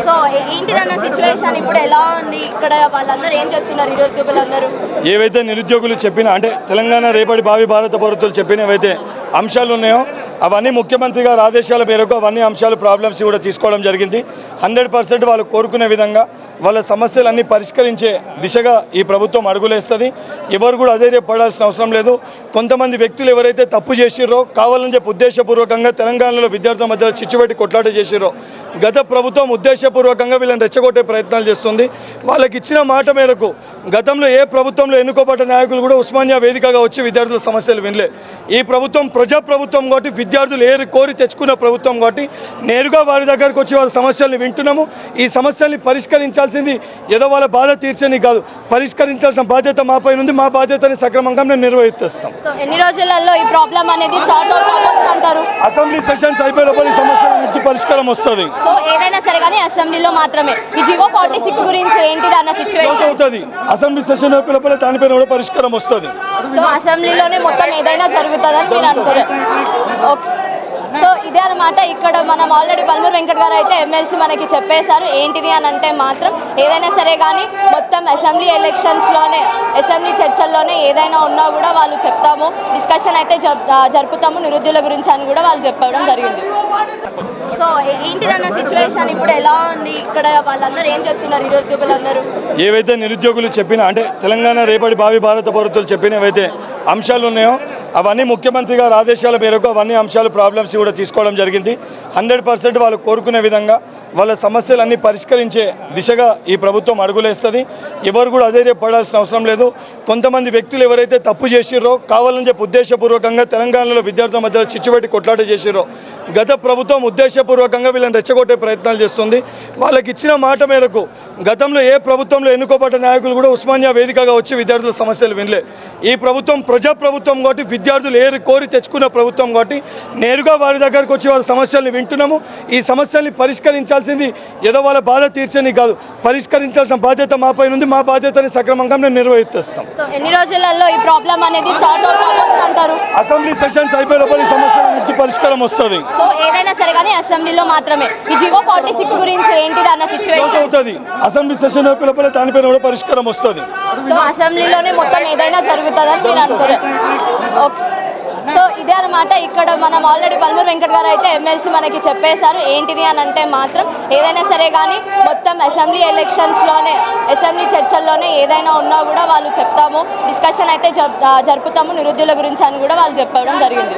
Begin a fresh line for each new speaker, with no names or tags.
So ఏంటిదన్న situation ఇప్పుడు ఎలా ఉంది? ఇక్కడ వాళ్ళందరూ ఏం చెప్తున్నారు, నిరుద్యోగులందరూ?
ఏవైతే నిరుద్యోగులు చెప్పిన అంటే తెలంగాణ రేపటి భావి భారత పౌరులు చెప్పిన ఏవైతే అంశాలు ఉన్నాయో అవన్నీ ముఖ్యమంత్రి గారి ఆదేశాల మేరకు అవన్నీ అంశాలు ప్రాబ్లమ్స్ కూడా తీసుకోవడం జరిగింది. 100% వాళ్ళు కోరుకునే విధంగా వాళ్ళ సమస్యలన్నీ పరిష్కరించే దిశగా ఈ ప్రభుత్వం అడుగులేస్తుంది. ఎవరు కూడా అధైర్యపడాల్సిన అవసరం లేదు. కొంతమంది వ్యక్తులు ఎవరైతే తప్పు చేసిర్రో కావాలని చెప్పి ఉద్దేశపూర్వకంగా తెలంగాణలో విద్యార్థుల మధ్య చిచ్చుపెట్టి కొట్లాట చేసిర్రో గత ప్రభుత్వం ఉద్దేశపూర్వకంగా వీళ్ళని రెచ్చగొట్టే ప్రయత్నాలు చేస్తుంది. వాళ్ళకి ఇచ్చిన మాట మేరకు గతంలో ఏ ప్రభుత్వంలో ఎన్నుకోబడ్డ నాయకులు కూడా ఉస్మానియా వేదికగా వచ్చి విద్యార్థుల సమస్యలు వినలే. ఈ ప్రభుత్వం ప్రజాప్రభుత్వం కాబట్టి విద్యార్థులు ఏరి కోరి తెచ్చుకున్న ప్రభుత్వం కాబట్టి నేరుగా వారి దగ్గరకు వచ్చి వారి సమస్యల్ని వింటున్నాము. ఈ సమస్యల్ని పరిష్కరించాల్సింది ఏదో వాళ్ళ బాధ తీర్చని కాదు, పరిష్కరించాల్సిన బాధ్యత మాపై ఉంది. మా బాధ్యతని సక్రమంగా మేము నిర్వహిస్తాం.
ఎన్ని రోజులలో ఈ ప్రాబ్లం అనేది సాల్వ్ అవుతుంది అంటారు?
అసెంబ్లీ సెషన్స్ అయిపోయే లోపల ఈ సమస్యలకి పరిష్కారం వస్తుంది.
సో ఏదైనా సరే కానీ అసెంబ్లీలో మాత్రమే ఈ జీవో 46 గురించి ఏంటిది అన్న సిచ్యువేషన్
అవుతుంది. అసెంబ్లీ సెషన్ అయిపోయే లోపల దానిపైన కూడా పరిష్కారం వస్తుంది.
సో అసెంబ్లీలోనే మొత్తం ఏదైనా జరుగుతుందని మీరు అనుకోరు? ఓకే. సో ఇదే అనమాట. ఇక్కడ మనం ఆల్రెడీ బల్మూరు వెంకట్ గారు అయితే ఎమ్మెల్సీ మనకి చెప్పేశారు. ఏంటిది అని అంటే మాత్రం ఏదైనా సరే కానీ మొత్తం అసెంబ్లీ ఎలక్షన్స్లోనే, అసెంబ్లీ చర్చల్లోనే ఏదైనా ఉన్నా కూడా వాళ్ళు చెప్తాము, డిస్కషన్ అయితే జరుపుతాము నిరుద్యోగుల గురించి అని కూడా వాళ్ళు చెప్పడం జరిగింది. సో ఏంటిదన్న సిచ్యువేషన్ ఇప్పుడు ఎలా ఉంది? ఇక్కడ వాళ్ళందరూ ఏం చెప్తున్నారు, నిరుద్యోగులందరూ?
ఏవైతే నిరుద్యోగులు చెప్పిన అంటే తెలంగాణ రేపటి భావి భారత పౌరులు చెప్పిన ఏవైతే అంశాలు ఉన్నాయో అవన్నీ ముఖ్యమంత్రి గారి ఆదేశాల మేరకు అవన్నీ అంశాలు ప్రాబ్లమ్స్ కూడా తీసుకోవడం జరిగింది. 100% వాళ్ళు కోరుకునే విధంగా వాళ్ళ సమస్యలన్నీ పరిష్కరించే దిశగా ఈ ప్రభుత్వం అడుగులేస్తుంది. ఎవరు కూడా అధైర్యపడాల్సిన అవసరం లేదు. కొంతమంది వ్యక్తులు ఎవరైతే తప్పు చేసిర్రో కావాలని చెప్పి ఉద్దేశపూర్వకంగా తెలంగాణలో విద్యార్థుల మధ్య చిచ్చుపెట్టి కొట్లాట చేసిర్రో గత ప్రభుత్వం ఉద్దేశపూర్వకంగా వీళ్ళని రెచ్చగొట్టే ప్రయత్నాలు చేస్తుంది. వాళ్ళకి ఇచ్చిన మాట మేరకు గతంలో ఏ ప్రభుత్వంలో ఎన్నుకోబడ్డ నాయకులు కూడా ఉస్మానియా వేదికగా వచ్చి విద్యార్థుల సమస్యలు వినలే. ఈ ప్రభుత్వం ప్రజాప్రభుత్వం కాబట్టి విద్యార్థులు ఏరి కోరి తెచ్చుకున్న ప్రభుత్వం కాబట్టి నేరుగా వారి దగ్గరకు వచ్చి వారి సమస్యల్ని వింటున్నాము. ఈ సమస్యల్ని పరిష్కరించాల్సింది ఏదో వాళ్ళ బాధ తీర్చని కాదు, పరిష్కరించాల్సిన బాధ్యత మాపై ఉంది. మా బాధ్యతని సక్రమంగా మేము నిర్వహిస్తాం.
సో ఎన్ని రోజులలో ఈ ప్రాబ్లం అనేది సాల్వ్ అవుతుంది అంటారు?
అసెంబ్లీ సెషన్స్ అయిపోయే లోపల ఈ సమస్యలకి పరిష్కారం వస్తుంది.
సో ఏదైనా సరే కానీ అసెంబ్లీలో మాత్రమే ఈ జీవో 46 గురించి ఏంటిది అన్న సిచ్యువేషన్
అవుతుంది. అసెంబ్లీ సెషన్ అయిపోయే లోపల దానిపైన కూడా పరిష్కారం వస్తుంది.
సో అసెంబ్లీలోనే మొత్తం ఏదైనా జరుగుతుందని మీరు అనుకోరు? ఓకే. సో ఇదే అనమాట. ఇక్కడ మనం ఆల్రెడీ బల్మూరు వెంకట్ గారు అయితే ఎమ్మెల్సీ మనకి చెప్పేశారు. ఏంటిది అని అంటే మాత్రం ఏదైనా సరే కానీ మొత్తం అసెంబ్లీ ఎలక్షన్స్లోనే, అసెంబ్లీ చర్చల్లోనే ఏదైనా ఉన్నా కూడా వాళ్ళు చెప్తాము, డిస్కషన్ అయితే జరుపుతాము నిరుద్యోగుల గురించి అని కూడా వాళ్ళు చెప్పడం జరిగింది.